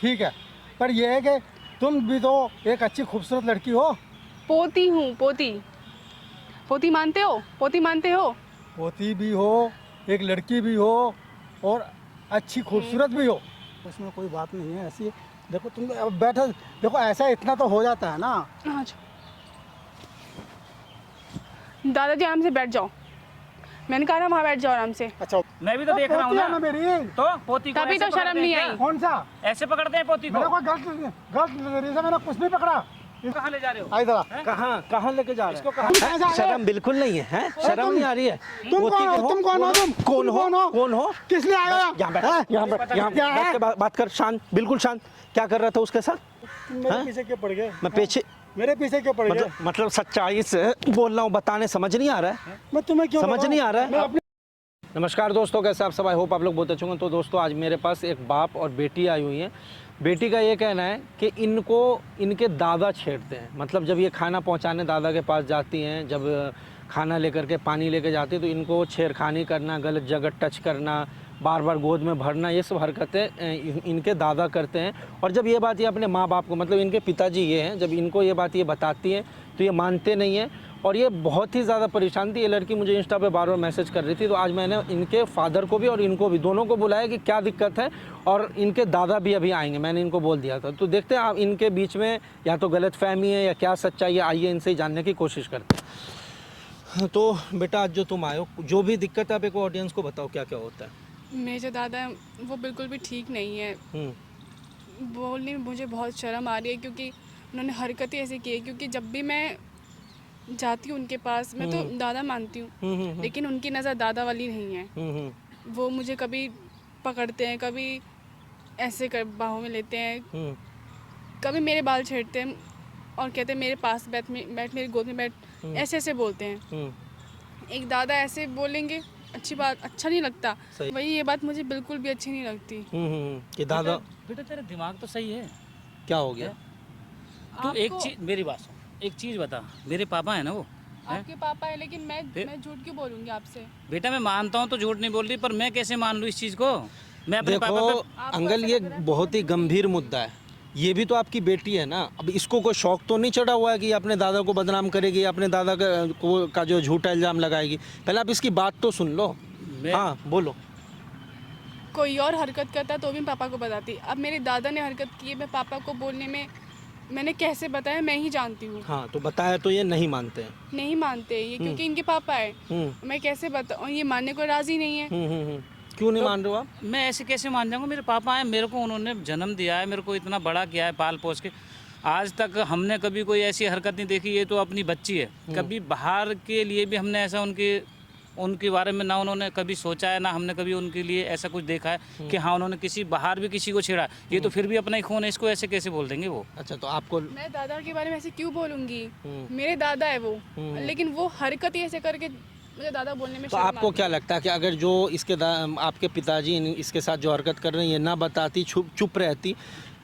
ठीक है, पर यह है कि तुम भी तो एक अच्छी खूबसूरत लड़की हो। पोती हूँ, पोती। पोती मानते हो? पोती मानते हो? पोती भी हो, एक लड़की भी हो और अच्छी खूबसूरत भी हो, उसमें कोई बात नहीं है ऐसी। देखो तुम अब बैठो, देखो ऐसा इतना तो हो जाता है ना। अच्छा दादाजी आराम से बैठ जाओ, मैंने कहा ना वहाँ बैठ जाओ आराम से। अच्छा, मैं भी तो देख रहा हूँ पोती है ना। मेरी। तो पोती को तभी ऐसे तो शर्म पकड़ते हैं नहीं क्या? आई। कौन सा? ऐसे पकड़ते हैं पोती को? मैंने कोई गलत नजरिए से मैंने कुछ नहीं पकड़ा। कहाँ ले जा रहे हो? आई जरा। कहाँ लेके जा रहे इसको हैं? कहाँ? शर्म बिल्कुल नहीं है, हैं? शर्म नहीं आ रही है? तुम पोती कौन के हो? तुम कौन हो? तुम कौन हो? कौन हो? कौन हो? किस लिए आया? यहाँ बैठ, यहाँ बैठ, यहाँ क्या है? बैठ के बात कर, शांत, बिल्कुल शांत। क्या कर रहा था उसके साथ? मेरे पीछे क्यों पड़ गए? मैं पीछे, मेरे पीछे क्यों पड़ गए? मतलब सच्चाई से बोल रहा हूँ, बताने समझ नहीं आ रहा है? मैं तुम्हें क्यों समझ बताऊं? नहीं आ रहा है? मैं अपनी नमस्कार दोस्तों, कैसे आप सब? आई होप आप लोग बहुत अच्छे होंगे। तो दोस्तों आज मेरे पास एक बाप और बेटी आई हुई हैं। बेटी का ये कहना है कि इनको इनके दादा छेड़ते हैं। मतलब जब ये खाना पहुंचाने दादा के पास जाती हैं, जब खाना लेकर के पानी लेके जाती है, तो इनको छेड़खानी करना, गलत जगह टच करना, बार बार गोद में भरना, ये सब हरकतें इनके दादा करते हैं। और जब ये बात ये अपने माँ बाप को, मतलब इनके पिताजी ये हैं, जब इनको ये बात ये बताती हैं तो ये मानते नहीं हैं और ये बहुत ही ज़्यादा परेशान थी। ये लड़की मुझे इंस्टा पे बार बार मैसेज कर रही थी। तो आज मैंने इनके फादर को भी और इनको भी, दोनों को बुलाया कि क्या दिक्कत है, और इनके दादा भी अभी आएंगे, मैंने इनको बोल दिया था। तो देखते हैं आप इनके बीच में या तो गलतफहमी है या क्या सच्चाई है, आइए इनसे ही जानने की कोशिश करते हैं। तो बेटा आज जो तुम आए हो, जो भी दिक्कत है आप एक ऑडियंस को बताओ क्या क्या होता है। मेरे जो दादा हैं वो बिल्कुल भी ठीक नहीं है। बोलने में मुझे बहुत शर्म आ रही है क्योंकि उन्होंने हरकतें ऐसी की है। क्योंकि जब भी मैं जाती हूँ उनके पास, मैं तो दादा मानती हूँ, लेकिन उनकी नज़र दादा वाली नहीं है। वो मुझे कभी पकड़ते हैं, कभी ऐसे कर बाहों में लेते हैं, कभी मेरे बाल छेड़ते हैं और कहते हैं मेरे पास बैठ, मेरी गोद में बैठ, ऐसे ऐसे बोलते हैं। एक दादा ऐसे बोलेंगे, अच्छी बात, अच्छा नहीं लगता। वही ये बात मुझे बिल्कुल भी अच्छी नहीं लगती। कि दादा, बेटा तेरा दिमाग तो सही है। क्या हो गया? तू एक चीज मेरी बात सुन, एक चीज बता, मेरे पापा है ना वो? आपके पापा है, लेकिन मैं झूठ क्यों बोलूँगी आपसे? बेटा मैं मानता हूँ तो झूठ नहीं बोल रही, पर मैं कैसे मान लूँ इस चीज को? मैं अपने देखो पापा पे अंकल, ये बहुत ही गंभीर मुद्दा है। ये भी तो आपकी बेटी है ना। अब इसको कोई शौक तो नहीं चढ़ा हुआ है कि अपने दादा को बदनाम करेगी, अपने दादा का जो झूठा इल्ज़ाम लगाएगी। पहले आप इसकी बात तो सुन लो। हाँ बोलो। कोई और हरकत करता तो भी पापा को बताती। अब मेरे दादा ने हरकत की है, मैं पापा को बोलने में, मैंने कैसे बताया मैं ही जानती हूँ। हाँ तो बताया तो ये नहीं मानते हैं। नहीं मानते ये, क्योंकि इनके पापा है। मैं कैसे बताऊँ, ये मानने को राजी नहीं है। क्यों नहीं मान रहे हो आप? मैं ऐसे कैसे मान जाऊंगा? मेरे पापा हैं, मेरे को उन्होंने जन्म दिया है, मेरे को इतना बड़ा किया है पाल पोस के। आज तक हमने कभी कोई ऐसी हरकत नहीं देखी। ये तो अपनी बच्ची है, कभी बाहर के लिए भी हमने ऐसा उनके बारे में ना उन्होंने कभी सोचा है, ना हमने कभी उनके लिए ऐसा कुछ देखा है कि हाँ उन्होंने किसी बाहर भी किसी को छेड़ा। ये तो फिर भी अपना ही खून है, इसको ऐसे कैसे बोल देंगे वो? अच्छा तो आपको, मैं दादा के बारे में ऐसे क्यों बोलूँगी? मेरे दादा है वो, लेकिन वो हरकत ही ऐसे करके मुझे दादा बोलने में तो शर्म आपको आती क्या है। लगता है कि अगर जो आपके पिताजी इसके साथ जो हरकत कर रहे हैं ये ना बताती, चुप रहती,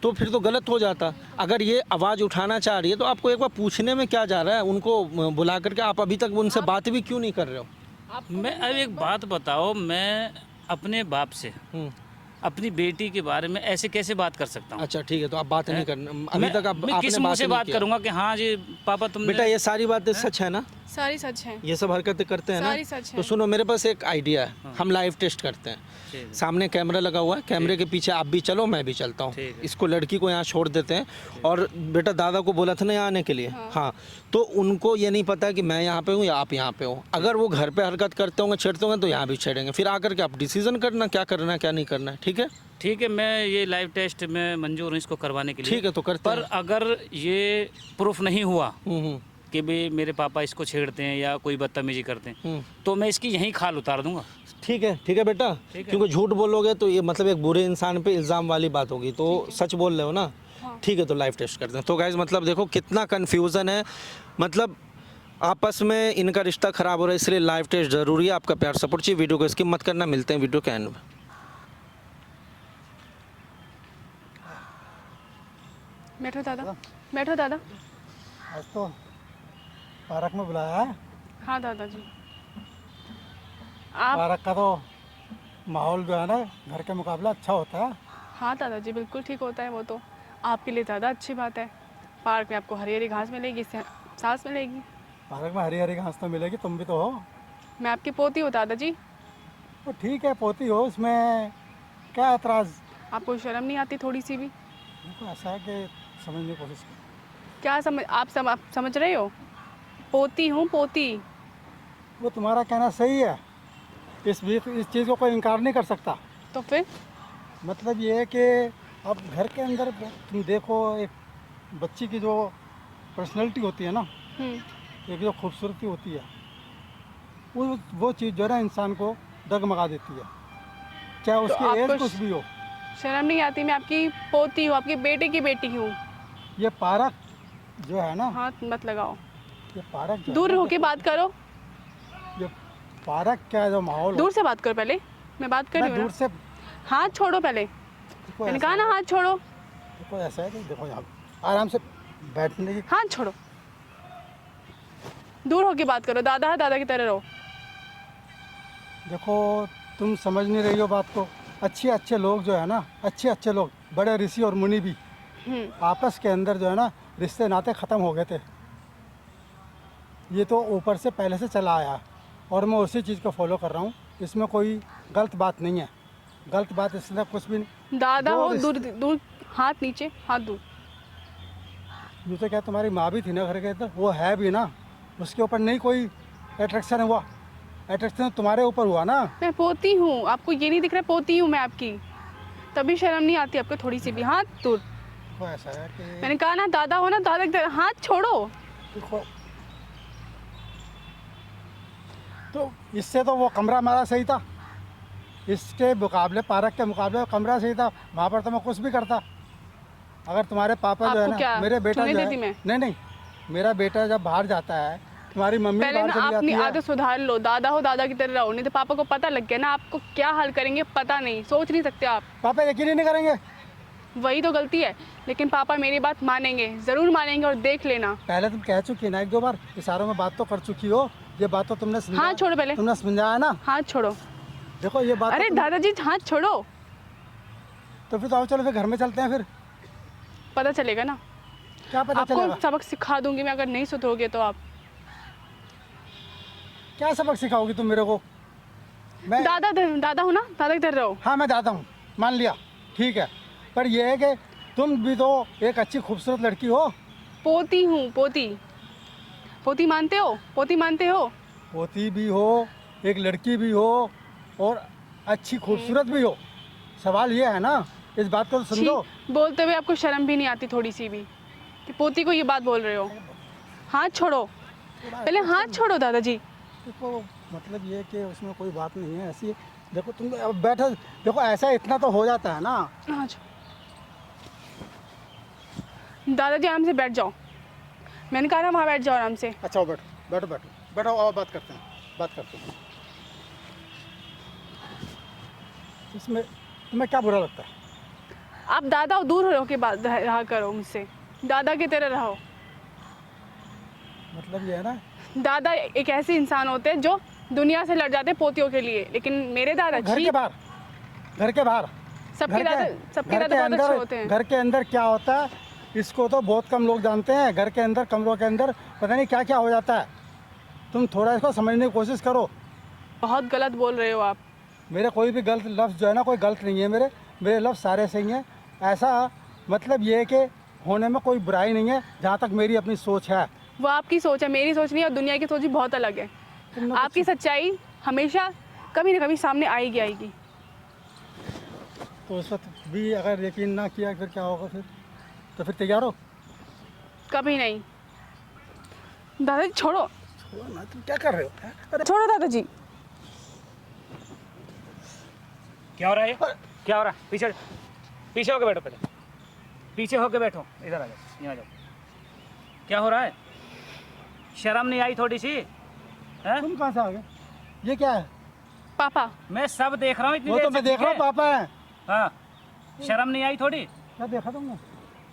तो फिर तो गलत हो जाता। अगर ये आवाज़ उठाना चाह रही है तो आपको एक बार पूछने में क्या जा रहा है? उनको बुला करके आप अभी तक उनसे बात भी क्यों नहीं कर रहे हो? मैं अब एक बात बताओ, मैं अपने बाप से अपनी बेटी के बारे में ऐसे कैसे बात कर सकता हूँ? अच्छा ठीक है, तो आप बात नहीं करना अभी तक। आप मैं आपने किस मुंह से नहीं बात किया। करूंगा कि हाँ जी पापा तुमने? बेटा ये सारी बातें सच है ना? सारी सच है, ये सब हरकतें करते हैं ना? सारी सच है। तो सुनो, मेरे पास एक आइडिया है। हम लाइव टेस्ट करते हैं। सामने कैमरा लगा हुआ है, कैमरे के पीछे आप भी चलो, मैं भी चलता हूँ। इसको, लड़की को यहाँ छोड़ देते हैं। और बेटा दादा को बोला था ना यहाँ आने के लिए। हाँ तो उनको ये नहीं पता कि मैं यहाँ पे हूँ या आप यहाँ पे हो। अगर वो घर पे हरकत करते होंगे, छेड़ते होंगे, तो यहाँ भी छेड़ेंगे। फिर आकर के आप डिसीजन करना क्या करना है क्या नहीं करना है। ठीक है? ठीक है, मैं ये लाइव टेस्ट में मंजूर हूँ इसको करवाने के लिए। ठीक है तो करते पर हैं। अगर ये प्रूफ नहीं हुआ कि भाई मेरे पापा इसको छेड़ते हैं या कोई बदतमीजी करते हैं, तो मैं इसकी यहीं खाल उतार दूंगा। ठीक है बेटा, क्योंकि झूठ बोलोगे तो ये मतलब एक बुरे इंसान पे इल्ज़ाम वाली बात होगी। तो सच बोल रहे हो ना? ठीक है तो लाइव टेस्ट करते हैं। तो गाइस मतलब देखो कितना कन्फ्यूज़न है, मतलब आपस में इनका रिश्ता ख़राब हो रहा है, इसलिए लाइव टेस्ट ज़रूरी है। आपका प्यार सपोर्ट चाहिए, वीडियो को स्किप मत करना। मिलते हैं वीडियो के एंड में। बैठो दादा, बैठो दादा। आज तो पार्क में बुलाया है। हाँ दादाजी, आप पार्क का तो माहौल जो है ना घर के मुकाबले अच्छा होता है। हाँ दादाजी, बिल्कुल ठीक होता है वो तो। आपके लिए ज़्यादा अच्छी बात है। पार्क में आपको हरी हरी घास मिलेगी, सांस मिलेगी। पार्क में हरी हरी घास तो मिलेगी, तुम भी तो हो। मैं आपकी पोती हूँ दादाजी। तो ठीक है, पोती हो, इसमें क्या एतराज़। आपको शर्म नहीं आती थोड़ी सी भी? देखो ऐसा है कि समझने की कोशिश करो। क्या आप समझ रहे हो? पोती हूँ, पोती। वो तुम्हारा कहना सही है, इस चीज़ को कोई इनकार नहीं कर सकता। तो फिर मतलब ये है कि अब घर के अंदर तुम देखो, एक बच्ची की जो पर्सनैलिटी होती है ना, एक जो खूबसूरती होती है, वो चीज़ जो है ना इंसान को डगमगा देती है, चाहे उसकी आपको एज कुछ भी हो। शर्म नहीं आती? मैं आपकी पोती हूँ, आपके बेटे की बेटी हूँ। ये पार्क जो है ना, हाथ मत लगाओ, ये पार्क जो दूर है ना, होके बात करो। ये पार्क क्या जो माहौल दूर से बात करो पहले, मैं बात कर मैं रही हूँ दूर ना। से। हाथ छोड़ो पहले, देखो मैंने ऐसा कहा ना है, हाथ छोड़ो। देखो ऐसा है कि देखो यहाँ आराम से बैठने की। हाथ छोड़ो, दूर होके बात करो। दादा है, दादा की तरह रहो। देखो तुम समझ नहीं रही हो बात को। अच्छे लोग जो है ना, अच्छे लोग, बड़े ऋषि और मुनि भी आपस के अंदर जो है ना रिश्ते नाते ख़त्म हो गए थे। ये तो ऊपर से पहले से चला आया और मैं उसी चीज़ को फॉलो कर रहा हूँ। इसमें कोई गलत बात नहीं है, गलत बात इसमें कुछ भी नहीं। दादा दो हो, रिश्ते- दूर दूर, हाथ नीचे, हाथ दूर। यूँ तो क्या तुम्हारी माँ भी थी ना घर के अंदर, वो है भी ना, उसके ऊपर नहीं कोई अट्रैक्शन हुआ। अट्रैक्शन तुम्हारे ऊपर हुआ ना। मैं पोती हूँ, आपको ये नहीं दिख रहा? पोती हूँ मैं आपकी, तभी शर्म नहीं आती आपको थोड़ी सी भी? हाथ दूर। देखो ऐसा है कि मैंने कहा ना दादा हो ना, दादा की तरह। हाथ छोड़ो। देखो, तो इससे तो वो कमरा हमारा सही था, इसके मुकाबले, पार्क के मुकाबले कमरा सही था। वहाँ पर तो मैं कुछ भी करता। अगर तुम्हारे पापा जो है आपको ना, क्या मेरे बेटा छूने जो देती मैं? है, नहीं, मेरा बेटा जब बाहर जाता है, तुम्हारी मम्मी पहले बाहर ना चली अपनी जाती है। आदत सुधार लो। दादा हो, दादा की तरह रहो, नहीं तो पापा को पता लग गया ना आपको क्या हाल करेंगे पता नहीं, सोच नहीं सकते आप। पापा यकीन ही नहीं करेंगे। वही तो गलती है, लेकिन पापा मेरी बात मानेंगे, ज़रूर मानेंगे। और देख लेना। पहले तुम कह चुकी ना, 1-2 बार इशारों में बात तो कर चुकी हो। ये बात तो तुमने समझा, हाथ छोड़ो पहले, तुमने समझाया ना। हाथ छोड़ो। देखो ये बात अरे दादाजी हाथ छोड़ो। तो फिर तो आओ चलो, फिर घर में चलते हैं। फिर पता चलेगा ना, क्या पता चलेगा? आपको सबक सिखा दूंगी मैं, अगर नहीं सुधरोगे तो आप। क्या सबक सिखाओगी तुम मेरे को? मैं दादा हो ना, दादा की तरह रहो। हाँ मैं जाता हूँ, मान लिया, ठीक है। पर यह है कि तुम भी तो एक अच्छी खूबसूरत लड़की हो। पोती हूँ, पोती। पोती मानते हो? पोती मानते हो? पोती भी हो, एक लड़की भी हो, और अच्छी खूबसूरत भी हो। सवाल ये है ना, इस बात को तो समझो। छी, बोलते हुए आपको शर्म भी नहीं आती थोड़ी सी भी कि पोती को ये बात बोल रहे हो? हाथ छोड़ो पहले, हाथ छोड़ो दादाजी। देखो मतलब ये है कि उसमें कोई बात नहीं है ऐसी। देखो तुम अब बैठो, देखो ऐसा इतना तो हो जाता है ना। हाँ दादाजी आराम से बैठ जाओ, मैंने कहा ना वहाँ बैठ जाओ आराम से। अच्छा बैठो बैठो बैठो बैठो, और बात करते हैं, बात करते हैं। इसमें तुम्हें क्या बुरा लगता है? आप दादा हो, दूर रहो के बात रहा करो मुझसे, दादा की तरह रहो। मतलब ये है ना, दादा एक ऐसे इंसान होते हैं जो दुनिया से लड़ जाते हैं पोतियों के लिए, लेकिन मेरे दादा घर छी, के बाहर, घर के बाहर, सबके दादा बहुत अच्छे होते हैं। घर के अंदर क्या होता है इसको तो बहुत कम लोग जानते हैं। घर के अंदर, कमरों के अंदर पता नहीं क्या क्या हो जाता है। तुम थोड़ा इसको समझने की कोशिश करो। बहुत गलत बोल रहे हो आप। मेरे कोई भी गलत लफ्ज़ जो है ना, कोई गलत नहीं है। मेरे लफ्ज़ सारे सही हैं। ऐसा मतलब ये है कि होने में कोई बुराई नहीं है, जहाँ तक मेरी अपनी सोच है। वो आपकी सोच है, मेरी सोच नहीं है, और दुनिया की सोच भी बहुत अलग है। आपकी सच्चाई हमेशा कभी ना कभी सामने आएगी आएगी। तो उस वक्त भी अगर यकीन ना किया फिर क्या होगा? फिर तो फिर तैयार हो? कभी नहीं। दादाजी छोड़ो, छोड़ो ना, तुम क्या कर रहे हो? अरे छोड़ो दादाजी। क्या हो रहा है ये? क्या हो रहा है? पीछे पीछे होके बैठो, पहले पीछे होके बैठो, इधर आ जाओ, यहाँ जाओ। क्या हो रहा है? शर्म नहीं आई थोड़ी सी? हैं? तुम कहाँ से आ गए? ये क्या है? पापा, मैं सब देख रहा हूँ इतनी वो देर तो से, मैं देख ठीक रहा हूँ है? पापा है। हाँ, शर्म नहीं आई थोड़ी? क्या देखा तुमने?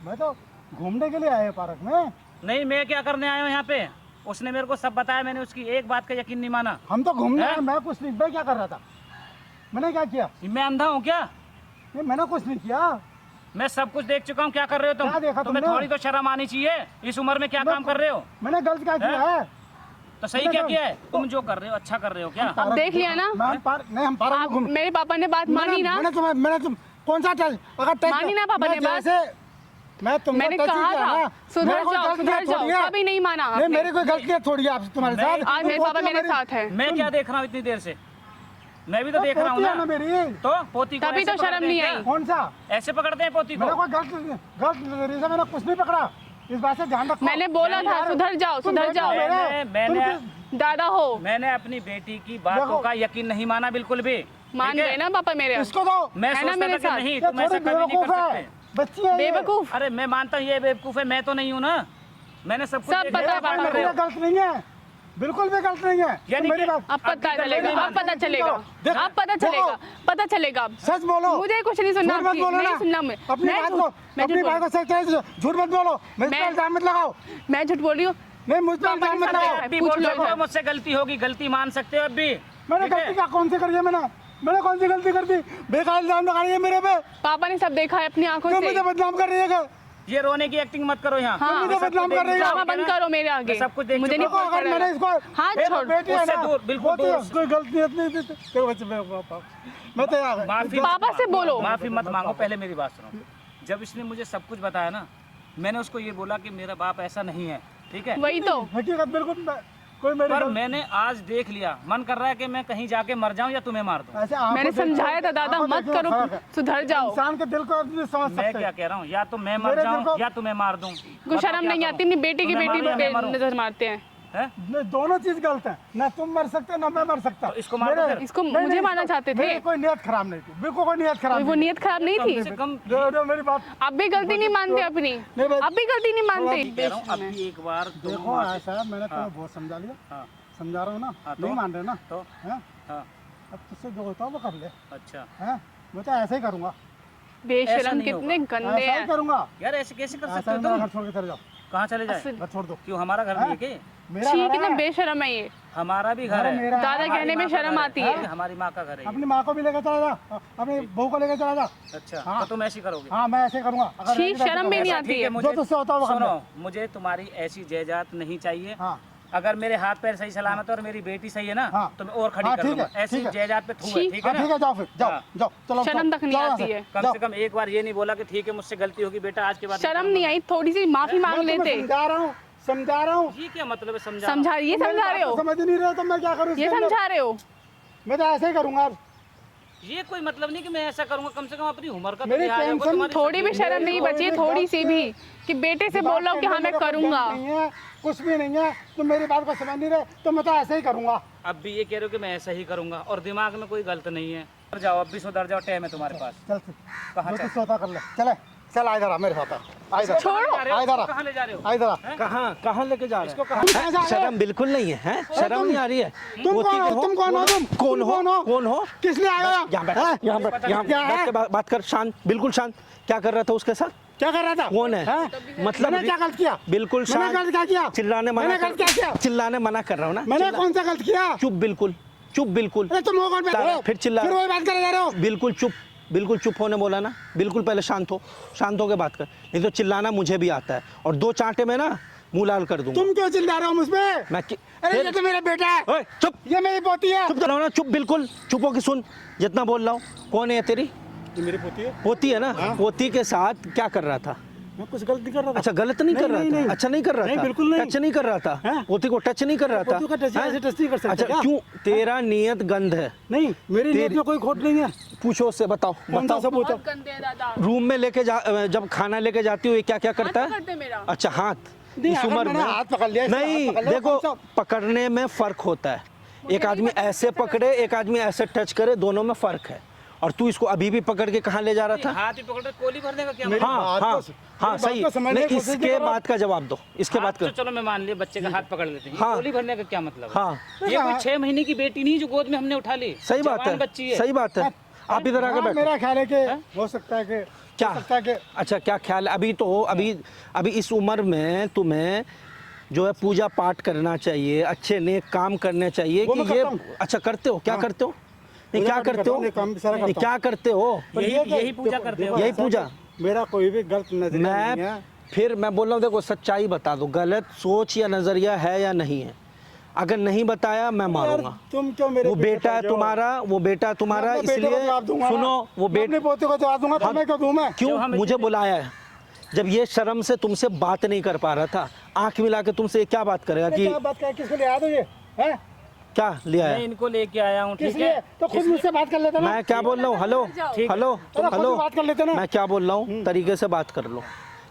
मैं तो घूमने के लिए आया पार्क में। नहीं, मैं क्या करने आया हूँ यहाँ पे? उसने मेरे को सब बताया, मैंने उसकी एक बात का यकीन नहीं माना। हम तो घूमने हैं? आए, मैं कुछ नहीं, मैं क्या कर रहा था? मैंने क्या किया? मैं अंधा हूँ क्या? नहीं, मैंने कुछ नहीं किया। मैं सब कुछ देख चुका हूँ, क्या कर रहे हो क्या देखा तुम? तुम्हें तुमने? थोड़ी तो शर्म आनी चाहिए, इस उम्र में क्या काम कर रहे हो? मैंने गलत क्या किया है? तो सही क्या किया है? तुम जो कर रहे हो अच्छा कर रहे हो क्या? अब देख लिया ना, नहीं हम पार्क में आप घूम मेरे पापा ने बात मानी ना। मैंने तुम कौन सा टच, अगर टच मानी ना पापा ने बात? मैं तुमको मैंने टच ही कहा किया था ना। सुधर मेरे कोई जाओ, गलत सुधर किया थोड़ी जाओ, है। कभी नहीं माना नहीं आपने। मेरी कोई गलती थोड़ी है आपसे तुम्हारे साथ। आज मेरे पापा मेरे साथ है। मैं क्या देख रहा हूँ इतनी देर से? मैं भी तो देख रहा हूँ पोती है ना। मेरी। तो पोती को तभी ऐसे तो शर्म पकड़ते हैं नहीं क्या? आई। कौन सा? ऐसे पकड़ते हैं पोती मैंने को? कोई गलत नजरिए से मैंने कुछ नहीं पकड़ा, इस बात से ध्यान रखो। मैंने बोला था सुधर जाओ, तुम सुधर देखो जाओ। मैंने दादा हो, मैंने अपनी बेटी की बातों देखो। का यकीन नहीं माना बिल्कुल भी। मान ठीक है? गए ना पापा मेरे। इसको दो। मैं है ना सोचता मेरे था कि साथ? नहीं ये तुम ऐसा थोड़ी कभी नहीं बेवकूफ कर है, सकते। बच्ची है ये। बेवकूफ अरे मैं मानता हूँ ये बेवकूफ है, मैं तो नहीं हूँ ना। मैंने सब कुछ सब देख पता लिया, है क्या पापा कर रहे मेरा हो? गलत नहीं है, बिल्कुल भी गलत नहीं है। यानी तो मेरी कि- बात अब पता अब चलेगा, नहीं अब पता चलेगा, देख, अब पता देखो। चलेगा, पता चलेगा अब। सच बोलो। मुझे कुछ नहीं सुनना झूठ मत आपकी, बोलो नहीं ना। सुनना मैं। अपनी मैं बात झूठ- को, मैं अपनी झूठ बात को सच है, झूठ मत बोलो। मेरे पे मैं- इल्जाम मत लगाओ। मैं झूठ बोल रही हूँ। नहीं मुझ पे पापा इल्जाम के मत साथ लगाओ। देखा है, अब भी पूछ बोल लो सकते हो, इधर। मुझसे गलती होगी, गलती मान सकते हो अब भी। मैंने ठीक है? गलती क्या कौन सी करी है? मैंने कौन सी गलती कर दी? बेकार इल्जाम लगा रही है मेरे पे। पापा ने सब देखा है अपनी आंखों क्यों से। मुझे बदनाम कर रही है क्या? ये रोने की एक्टिंग मत करो यहाँ। हाँ। मुझे मैं सब बदनाम कुछ कर रही देख हो। चुका ड्रामा हूँ, बंद करो मेरे आगे। मैं सब कुछ देख मुझे चुका नहीं हूँ। देखो, अगर मैंने इसको हाथ मेरी छोड़। बेटी है उससे ना, दूर, बिल्कुल वो तो दूर। कोई गलती नहीं थी तेरे बच्चे में। मैं तो यार माफी पापा से बोलो। माफी मत मांगो, पहले मेरी बात सुनो। जब इसने मुझे सब कुछ बताया ना, मैंने उसको ये बोला कि मेरा बाप ऐसा नहीं है, ठीक है? वही तो। हकीकत बिल्कुल कोई मेरी पर गलती- मैंने आज देख लिया, मन कर रहा है कि मैं कहीं जाके मर जाऊं या तुम्हें मार दूं। ऐसे आंखों मैंने देखो- समझाया था दादा, आंखों मत देखने करो, का फर्क है। सुधर जाओ। इंसान के दिल को आदमी समझ मैं सकते क्या हैं। कह रहा हूँ, या तो मैं मर मेरे दिल जाऊं को- या तुम्हें मार दूं। को बताओ शर्म क्या नहीं करूं? आती, अपनी बेटी की तुम्हें बेटी मारूं या मैं मरूं? पे नजर मारते हैं। हैं? नहीं, दोनों चीज गलत है ना। तुम मर सकते हो ना मैं मर सकता। तो इसको मार दो फिर। इसको नहीं, मुझे नहीं, मारना इसको- चाहते थे। मेरी कोई नियत खराब नहीं थी, बिल्कुल कोई नियत खराब वो नहीं नियत खराब नहीं कम से थी। कम थी। मेरी बात अब भी गलती नहीं मानते अपनी, नहीं भाई, अब भी गलती नहीं कह रहा मानते। हूँ, अभी एक बार तुम देखो वहाँ से- ऐसा मैंने तुम्हें बहुत समझा लिया, हाँ, समझा रहा हूँ ना। हाँ, तो? नहीं मान रहे ना? तो हैं? हाँ, अब तुझसे जो होता है वो कर ले। अच्छा, हैं? मैं तो ऐसे ही करूंगा, ऐसा बेशरम नहीं कितने होगा। गंदे ऐसा ही हैं। करूंगा। यार ऐसे कैसे कर ऐसा सकते ही हो मेरा तुम? घर छोड़ के चले जाओ। कहाँ चले जाए? घर छोड़ दो। क्यों, हमारा घर नहीं है क्या? मेरा छी घर कितना है। बेशरम है ये। हमारा भी घर घर है। मेरा है। दादा हमारी कहने में माँ का शर्म घर है। आती है। हमारी माँ का घर है ये। अपनी माँ को भी लेकर चला जा, अपनी बहू को लेकर चला जा। अच्छा, हाँ। तो तुम ऐसी करोगे? हाँ मैं ऐसे करूंगा। अगर छी, रहेगी तो ऐसे शर्म भी करूंगा। नहीं ऐसा आती ठीक है। मुझे जो तुझसे होता है वो कर ले। सुनो, मुझे तुम्हारी ऐसी जायदाद नहीं चाहिए। हाँ अगर मेरे हाथ पैर सही सलामत है और मेरी बेटी सही है ना, हाँ। तो मैं और खड़ी हाँ, कर ठीक दूंगा। है, ऐसी ठीक है। जायदाद पे थू है, छी। ठीक हाँ है ठीक ना? है, जाओ फिर जाओ हाँ। जाओ चलो शर्म तक नहीं जाओ आती यहाँ से, है। कम जाओ। से कम एक बार ये नहीं बोला कि ठीक है मुझसे गलती होगी बेटा, आज के बाद शर्म नहीं आई, थोड़ी सी माफी मांग मैं तुम्हें लेते। समझा रहा हूँ। ये क्या मतलब है समझा? समझा, ये तुम मेरी समझा बात रहे को हो, समझ ही नहीं रहे हो तो मैं क्या करूँ ये इसके अंदर? समझा रहे हो। मैं तो ऐसे ही करूंगा अब। ये कोई मतलब नहीं कि मैं ऐसा करूंगा, कम से कम अपनी उम्र का तो मेरी लिहाज होगा टेंशन तुम्हारी। थोड़ी भी शर्म नहीं बची है, थोड़ी सी भी, कि बेटे से बोल रहा हूँ कि हाँ मैं मेरे को करूंगा। दम नहीं है, कुछ भी नहीं है। तुम मेरी बात को समझ नहीं रहे तो मैं तो ऐसे ही करूंगा। अब भी ये कह रहे हो कि मैं ऐसा ही करूंगा और दिमाग में कोई गलत नहीं है। सुधर जाओ, अब भी सुधर जाओ, टाइम है तुम्हारे पास। चल कहाँ जो चल? तुझसे होता कर ले। चले चल आ इधर आ मेरे साथ आ इधर छोड़ो। आ इधर कहाँ ले जा रहे हो? आ इधर आ। कहाँ कहाँ लेके जा रहे इसको हैं? कहाँ? तुम कहाँ जा रहे हो? शर्म बिल्कुल नहीं है, हैं? शर्म नहीं आ रही है? तुम पोती कौन के हो? तुम कौन हो? तुम कौन हो? कौन हो? कौन हो? किस लिए आए हो? यहाँ बैठ, हैं? यहाँ बैठ, यहाँ क्या है? बैठ के बात कर, शांत, बिल्कुल शांत। क्या कर रहा था उसके साथ? क्या कर रहा था? कौन है? हैं? मतलब मैंने क्या गलत किया? बिल्कुल मैंने शांत। गलत क्या किया? चिल्लाने मना मैंने गलत क्या किया? चिल्लाने मना कर रहा हूँ ना। मैंने कौन सा गलत किया? चुप, बिल्कुल चुप, बिल्कुल अरे तुम हो कौन? तारा, फिर चिल्ला। फिर वही बात करे जा रहे हो। बिल्कुल चुप, बिल्कुल चुप होने बोला ना। बिल्कुल पहले शांत हो, शांत होके बात कर, नहीं तो चिल्लाना मुझे भी आता है और दो चांटे में ना मुंह लाल कर दूंगा। तुम क्यों चिल्ला रहे हो मुझ पे? अरे ये तो मेरा बेटा है। ओए, चुप, ये मेरी पोती है। चुप करो ना, चुप, बिल्कुल चुप हो के सुन जितना बोल रहा हूँ। कौन है ये तेरी ये मेरी पोती है। पोती है ना? पोती के साथ क्या कर रहा था? मैं कुछ गलत नहीं कर रहा था। अच्छा, गलत नहीं कर रहा नहीं, था? नहीं। अच्छा नहीं कर रहा नहीं, था? बिल्कुल नहीं। टच नहीं कर रहा था? हैं? पोती को टच नहीं कर रहा था? पोती को टच हैं? ऐसे टच नहीं कर सकते अच्छा, क्या? क्यों? तेरा नियत गंद है। नहीं मेरी नीयत में कोई खोट नहीं है। पूछो उससे, बताओ कौन सा बताओ। सबूत है? बहुत गंदे हैं दादा। रूम में लेके जब खाना लेके जाती हो ये क्या क्या करता हाथ है? पकड़ते मेरा। अच्छा, हाथ नहीं, इस अगर उम्र मैंने में हाथ पकड़ लिया, इसने नहीं, हाथ पकड़ लिया, देखो कौन पकड़ने में फर्क होता है। एक आदमी ऐसे पकड़े, एक आदमी ऐसे टच करे, दोनों में फर्क है। और तू इसको अभी भी पकड़ के कहाँ ले जा रहा था? हाथ ही पकड़ कोली भरने का क्या मेरी मतलब? हाँ बात हाँ को- हाँ, मेरी बात सही। को समझने नहीं, की कोशिश इसके करो। बाद का जवाब दो, इसके बाद हाथ तो का। चलो मैं मान लिया, बच्चे का हाथ पकड़ लेते हैं। हाँ। गोली भरने का क्या मतलब है? हाँ, ये कोई 6 महीने की बेटी नहीं जो गोद में हमने उठा ली। सही बात जवान है, बच्ची है। सही बात है। आप इधर आके हाँ, बैठो। मेरा ख्याल है कि हो सकता है कि क्या? हो सकता है कि अच्छा, क्या ख्याल है? अभी तो अभी इस उम्र में तुम्हें जो है पूजा पाठ करना चाहिए, अच्छे नेक काम करने चाहिए वो कि मैं ये। करता हूँ। अच्छा, करते हो? क्या हाँ। करते हो? नहीं क्या पूजा-पाठ करते हो? करता हूँ, ये काम भी सारा नहीं करता क्या करते हो? पर ये यही क्या- यही पूजा देखो- करते हो देखो यही ऐसा पूजा? कि मेरा कोई भी गलत नजरिया नहीं मैं है। फिर मैं बोल रहा हूँ, देखो सच्चाई बता दो, गलत सोच या नजरिया है या नहीं है। अगर नहीं बताया मैं यार, मारूंगा। तुम क्यों मेरे वो पीछे बेटा पड़ है जाओ? तुम्हारा, वो बेटा तुम्हारा, मैं अपने बेटे को इसलिए जवाब दूंगा ना। सुनो, वो मैं अपने पोते को जवाब दूंगा तो मैं क्यों दूं मैं? क्यों हम मुझे बुलाया है? जब ये शर्म से तुमसे बात नहीं कर पा रहा था, आंख मिला के तुमसे क्या बात करेगा अरे कि क्या बात कर, किसको ले आया तो ये हैं? क्या लिया मैं है? इनको लेके आया हूँ, किस ठीक लिए? है। तो खुद मुझसे बात कर लेते ना। मैं क्या बोल रहा हूँ? हेलो ठीक है। हेलो अरे खुद हेलो, बात कर लेते ना। मैं क्या बोल रहा हूँ? तरीके से बात कर लो,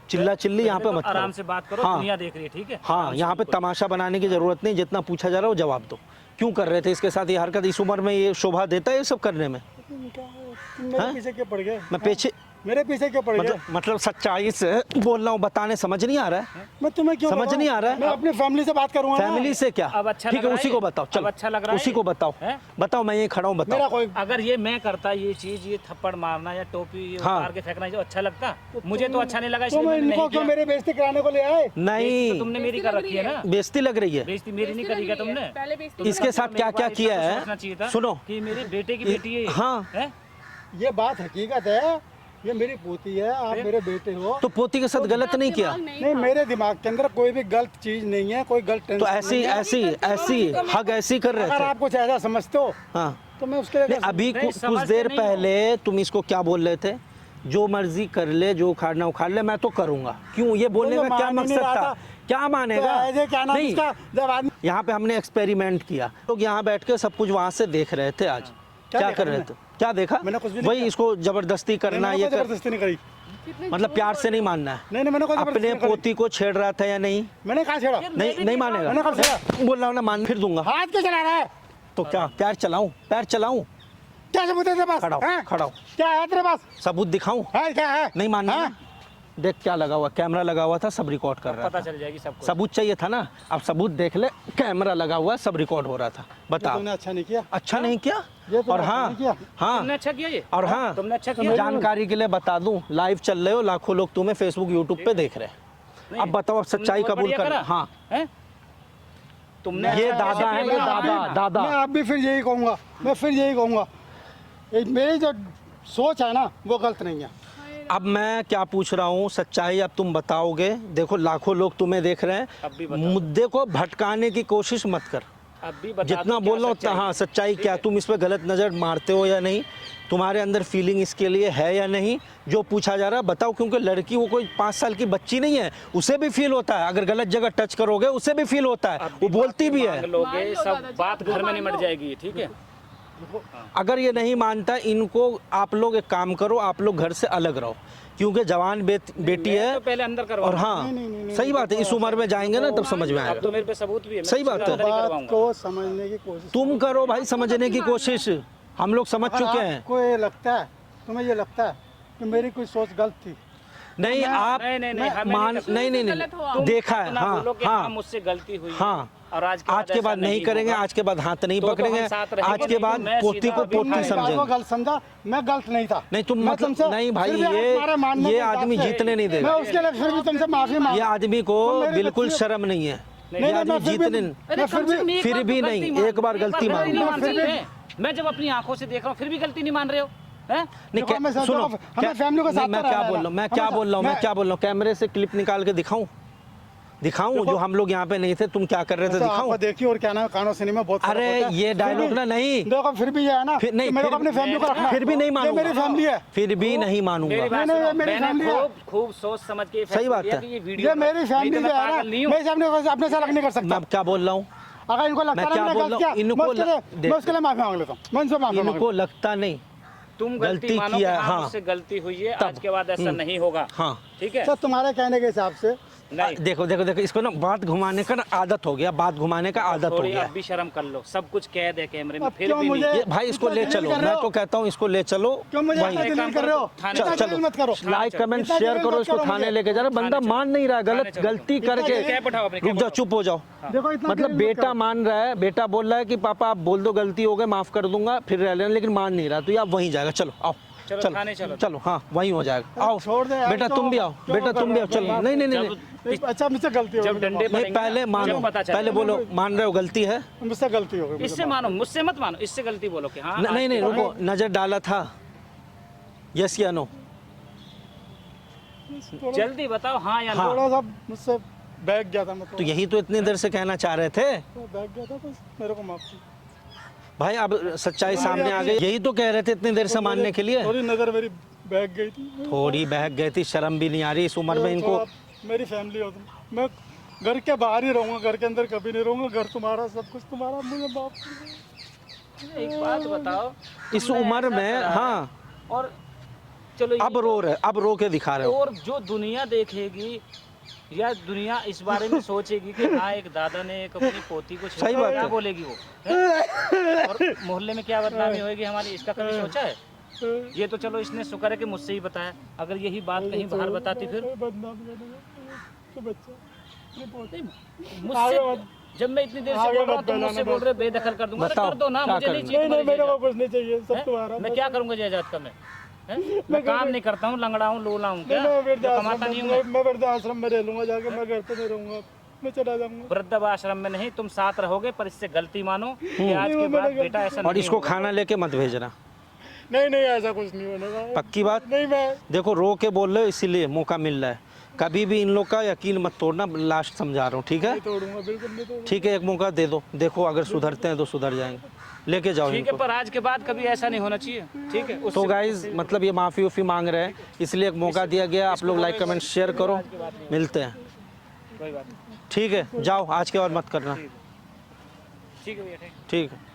चिल्ला चिल्ली यहाँ पे तो मत आराम करो। से बात करो, हाँ। दुनिया देख रही है, ठीक है। हाँ, यहाँ पे तमाशा बनाने की जरूरत नहीं, जितना पूछा जा रहा है वो जवाब दो। क्यों कर रहे थे इसके साथ ये हरकत? इस उम्र में ये शोभा देता है ये सब करने में? तुम मेरे हाँ? पीछे क्यों पड़ गए? मैं पीछे मेरे पीछे क्यों पड़ गए? मतलब सच्चाई से बोल रहा हूँ, बताने समझ नहीं आ रहा है? मैं तुम्हें क्यों समझ बताऊं? नहीं आ रहा है? मैं अपनी फैमिली से बात करूंगा ना। फैमिली से क्या? अब अच्छा ठीक लग है, रहा उसी है को ये? बताओ, अब चलो अच्छा लग रहा है उसी ये? को बताओ, हैं? बताओ, मैं यही खड़ा हूँ, मेरा बताओ। कोई अगर ये मैं करता ये चीज, ये थप्पड़ मारना या टोपी हाँ। उतार के फेंकना, जो अच्छा लगता मुझे तो अच्छा नहीं लगा, इसलिए तुम मैंने इनको नहीं क्यों किया। मेरे बेइज्जती कराने को ले आए? बेइज्जती तो नहीं, तुमने मेरी कर रखी है ना, बेइज्जती लग रही है। बेइज्जती मेरी नहीं करी क्या तुमने? पहले बेइज्जती तुमने इसके साथ मेरे क्या क्या बारे में किया इतना तो है? सोचना चाहिए था सुनो। कि मेरे बेटे की बेटी है ये। हाँ। हैं? ये बात हकीकत है, ये मेरी पोती है, आप मेरे बेटे हो। तो पोती के साथ गलत नहीं किया? नहीं, मेरे दिमाग के अंदर कोई भी गलत चीज नहीं है, कोई गलत टेंशन तो ऐसी नहीं है। ऐसी ऐसी हग ऐसी कर अगर रहे थे? आप कुछ ऐसा समझते हो हाँ, तो मैं उसके लिए नहीं, क्या अभी नहीं, कुछ समझते देर नहीं हो। पहले तुम इसको क्या बोल रहे थे? जो मर्जी कर ले, जो उखाड़ना उखाड़ ले, मैं तो करूंगा। क्यों? ये बोलने तो का क्या मान ही नहीं मकसद रहा था? था। क्या तो मानेगा? ऐसे क्या नाम नहीं, इसका, जब आदमी यहाँ पे हमने एक्सपेरिमेंट किया, लोग यहाँ बैठ के सब कुछ वहाँ से देख रहे थे आज। क्या देखा कर रहे तुमने? थे? क्या देखा? मैंने कुछ भी नहीं वही किया। इसको जबरदस्ती करना, मैंने ये कोई कर, जबरदस्ती नहीं करी। मतलब प्यार से नहीं मानना है। नहीं, मैंने कोई जबरदस्ती अपने नहीं करी। पोती को छेड़ रहा था या नहीं? मैंने कहा छेड़ा? नहीं, नहीं मानेगा। मैंने कब छेड़ा? बोल रहा हूँ ना, मान फिर दूंगा। हाथ क्यों चला रहा है? तो क्या पैर चलाऊं? पैर चलाऊं? क्या सबूत है तेरे पास? खड़ा हो, हैं? खड़ा हो। क्या है तेरे पास? सबूत दिखाऊं? है क्या है? नहीं मानना हाँ? ना? देख क्या लगा हुआ, कैमरा लगा हुआ था, सब रिकॉर्ड कर रहा पता था। चल जाएगी सबको। सबूत चाहिए था ना? अब सबूत देख ले, कैमरा लगा हुआ है, सब रिकॉर्ड हो रहा था। ये बता, तुमने अच्छा नहीं किया। अच्छा नहीं किया? ये तुमने और अच्छा हाँ नहीं किया। हाँ, तुमने अच्छा किया ये? और हाँ, तुमने अच्छा किया? जानकारी के लिए बता दूं, लाइव चल रहे हो, लाखों लोग तुम्हें फेसबुक यूट्यूब पे देख रहे हैं। नहीं, अब बताओ, अब तुमने सच्चाई बहुत कबूल बढ़िया कर। करा। हाँ, हैं? तुमने ये अच्छा दादा कैसे हैं, किया? ये दादा दादा। मैं अब भी फिर यही कहूँगा, मैं फिर यही कहूँगा, मेरी जो सोच है ना वो गलत नहीं है। अब मैं क्या पूछ रहा हूँ, सच्चाई अब तुम बताओगे। देखो लाखों लोग तुम्हें देख रहे अब भी हैं, बताओ। मुद्दे को भटकाने की कोशिश मत कर। अब भी बता जितना दो क्या बोल रहा हूँ उतना, सच्चाई हाँ है। सच्चाई ठीक क्या, है? तुम इस पे गलत नज़र मारते हो या नहीं, तुम्हारे अंदर फीलिंग इसके लिए है या नहीं, जो पूछा जा रहा है बताओ। क्योंकि लड़की वो कोई 5 साल की बच्ची नहीं है, उसे भी फील होता है, अगर गलत जगह टच करोगे उसे भी फील होता है, अब वो बोलती भी मांग है। लोगे मान लो सब दादाजी, बात अब वो घर में मान नहीं मट लो। जाएगी, ठीक है? अगर ये नहीं मानता, इनको आप लोग एक काम करो, आप लोग घर से अलग रहो, क्योंकि जवान बेटी मैं है। तो पहले अंदर करवा और हाँ, सही बात है, इस उम्र में जाएंगे ना तब समझ में अब आएगा। तो मेरे पे सबूत भी है, मैं सही तो बात सीधा है। अंदर ही बात करवाऊंगा। को समझने की कोशिश तुम करो भाई, समझने की कोशिश, हम लोग समझ अगर चुके हैं। आपको ये लगता है, तुम्हें ये लगता है कि मेरी कोई सोच गलत थी, नहीं आप नहीं, मैं हमें मान नहीं नहीं नहीं गलत हुआ। नहीं देखा है। अपना हाँ बोलो कि हाँ हाँ मुझसे गलती हुई है। हाँ, और आज आज के ऐसा बाद नहीं करेंगे, होगा। आज के बाद हाथ नहीं तो हम पकड़ेंगे, साथ रहेंगे, आज के नहीं तो बाद मैं पोती सीधा को अभी पोती भाई बात को समझेंगे। गलत समझा, मैं गलत नहीं था। नहीं तुम मैं मतलब तुमसे- नहीं भाई, फिर भी अगर तुम्हारे मानने ये के हिसाब आदमी से- जीतने नहीं मैं देगा। उसके लिए फिर भी तुमसे माफी मांग ये आदमी को तुम मेरे बिल्कुल बच्चे- शर्म नहीं है, नहीं, ये नहीं, आदमी मैं फिर भी- जीतने अरे मैं कम से कम एक फिर बार भी तो नहीं, गलती मान- एक बार गलती मान नहीं लो। मान सकते हैं। मैं जब अपनी आंखों से देख रहा हूँ फिर भी गलती नहीं मान रहे हो, हैं? नहीं देखो, हमें क्या, साथ- सुनो हमें क्या- फैमिली को नहीं, साथ मैं तो क्या रहना बोल है रहा हूँ, ना। मैं क्या हमें बोल रहा हूँ, मैं मैं- क्या बोल रहा हूँ, कैमरे से क्लिप निकाल के दिखाऊं दिखाऊं जो हम लोग यहाँ पे नहीं थे, तुम क्या कर रहे थे तो दिखाऊं? आपको देखिए और क्या नाम है, कानों से नहीं में बहुत फर्क अरे होता है। ये फिर डायलॉग भी- ना नहीं, देखो फिर भी ये है ना फिर नहीं, कि मेरे को फिर- अपनी फैमिली को रखना है। फिर भी नहीं ये मानूंगा, मेरी फैमिली है, फिर भी नहीं मेरी मानूंगा। बात नहीं, सुनो, मेरी मैंने फैमिली है। खूब सोच समझ के सही बात है। ये वीडियो ये मेरी फैमिली जो है ना, पागल नहीं हूँ। मैं इसे अपने से अलग नहीं कर सकता। मैं क्या बोल रहा हूँ, अगर इनको लगता मैं है क्या मैंने बोल गलत रहा किया, हूँ, इनको मैं उसके लिए माफी मांग लेता हूँ, मैं इनसे माफी मांग इनको लगता नहीं, तुम गलती गलती मानो किया, कि हाँ हाँ। मुझसे गलती हुई है, तब। आज के बाद ऐसा नहीं होगा, हाँ ठीक है? तो तुम्हारे कहने के हिसाब से नहीं, देखो देखो देखो, इसको ना बात घुमाने का ना आदत हो गया, बात घुमाने का आदत हो थोड़ी गया। अब भी शर्म कर लो, सब कुछ कैद है कैमरे में, अब फिर क्यों भी मुझे- नहीं। ये भाई इसको ले इतना चलो, जलील कर रहे मैं हो? तो कहता हूँ इसको ले चलो क्यों मुझे वहीं। इतना जलील कर रहे हो? थाने इतना चलो, जलील मत करो। लाइक कमेंट इतना शेयर जलील करो, मत इसको करो थाने मुझे। लेके जा रहा, बंदा थाने मान नहीं रहा, थाने गलत चलो। गलती इतना करके। जलील- कैप उठाओ अपने, रुक कैप जाओ, उठाओ। चुप हो जाओ। देखो इतना मतलब जलील मत बेटा करो। मान रहा है, बेटा बोल रहा है कि पापा आप बोल दो गलती हो गई, माफ कर दूंगा, फिर रह लेना, लेकिन मान नहीं रहा, तो ये आप वहीं जाएगा। चलो आओ चलो खाने चलो। चलो हाँ वहीं हो जाएगा। आओ छोड़ दे यार, बेटा, तुम भी आओ, क्यों बेटा तुम भी आओ, चलो। नहीं नहीं नहीं नहीं, अच्छा मुझसे गलती हो जब गई, डंडे नहीं पड़ेंगे पहले ना, मानो, जब पता चलेगा। पहले बोलो मान रहे हो गलती है। मुझसे गलती हो गई। इससे मानो, मुझसे मत मानो, इससे गलती बोलो कि हाँ नहीं नहीं रुको, नजर डाला था, यस या नो? जल्दी बताओ हाँ या ना। थोड़ा सा मुझसे बैग गया था मैं तो यही तो इतनी देर से कहना चाह रहे थे बैग गया था, बस मेरे को माफ कीजिए। भाई। अब सच्चाई सामने आ गई, यही तो कह रहे थे इतनी देर से मानने के लिए। थोड़ी नजर मेरी बैग गई थी, थोड़ी बहक गई थी, शर्म भी नहीं आ रही इस उम्र में इनको। थोड़ा मेरी फैमिली हो तुम, मैं घर के बाहर ही रहूंगा, घर के अंदर कभी नहीं रहूंगा। घर तुम्हारा, सब कुछ तुम्हारा, मुझे माफ कर दो। एक बात बताओ, इस उम्र में हाँ, और चलो ये- अब रो रहे, अब रो के दिखा रहे हो। और जो दुनिया देखेगी या दुनिया इस बारे में सोचेगी कि हाँ एक दादा ने एक अपनी पोती को सही बात क्या है। बोलेगी वो हैं? और मोहल्ले में क्या बदनामी होगी हमारी, इसका कभी सोचा है? ये तो चलो इसने शुक्र है कि मुझसे ही बताया, अगर यही बात कहीं बाहर बताती फिर बदनाम करेगा तो बच्चा नहीं, मुझसे जब मैं इतनी देर से बोल रहा हूँ तुम मुझसे बोल रहे हो बेदखल कर दूंगा। अरे बताओ, कर दो ना, क्या मुझे नहीं करना? चाहिए नहीं तुम्हारी मेरे को जायदाद। कुछ नहीं चाहिए, सब हैं? तुम्हारा। मैं क्या करूंगा जायदाद का? हैं? मैं काम नहीं करता हूँ, लंगड़ा हूँ, लोला हूँ क्या? मैं मैं वृद्धाश्रम कमाता नहीं हूँ में, मैं वृद्धाश्रम में रह लूंगा जाके, मैं घर पे नहीं रहूंगा, मैं चला जाऊंगा। वृद्धाश्रम में नहीं, तुम साथ रहोगे, पर इससे गलती मानो कि आज के बाद बेटा ऐसा और नहीं इसको होगा। खाना लेके मत भेजना, नहीं नहीं ऐसा कुछ नहीं होने का। पक्की बात। नहीं मैं देखो रो के बोल रहे हो इसीलिए मौका मिल रहा है, कभी भी इन लोग का यकीन मत तोड़ना, लास्ट समझा रहा हूँ, ठीक है? नहीं तोड़ूंगा, बिल्कुल नहीं तोड़ूंगा। ठीक है, एक मौका दे दो, देखो अगर सुधरते हैं तो सुधर जाएंगे, लेके जाओ ठीक है, इनको। पर आज के बाद कभी ऐसा नहीं होना चाहिए, ठीक है? तो गाइज मतलब ये माफ़ी उफ़ी मांग रहे हैं, इसलिए एक मौका दिया गया। आप लोग लाइक कमेंट शेयर करो, मिलते हैं, कोई बात नहीं, ठीक है? जाओ, आज के बाद मत करना, ठीक है भैया, ठीक है। ठीक है।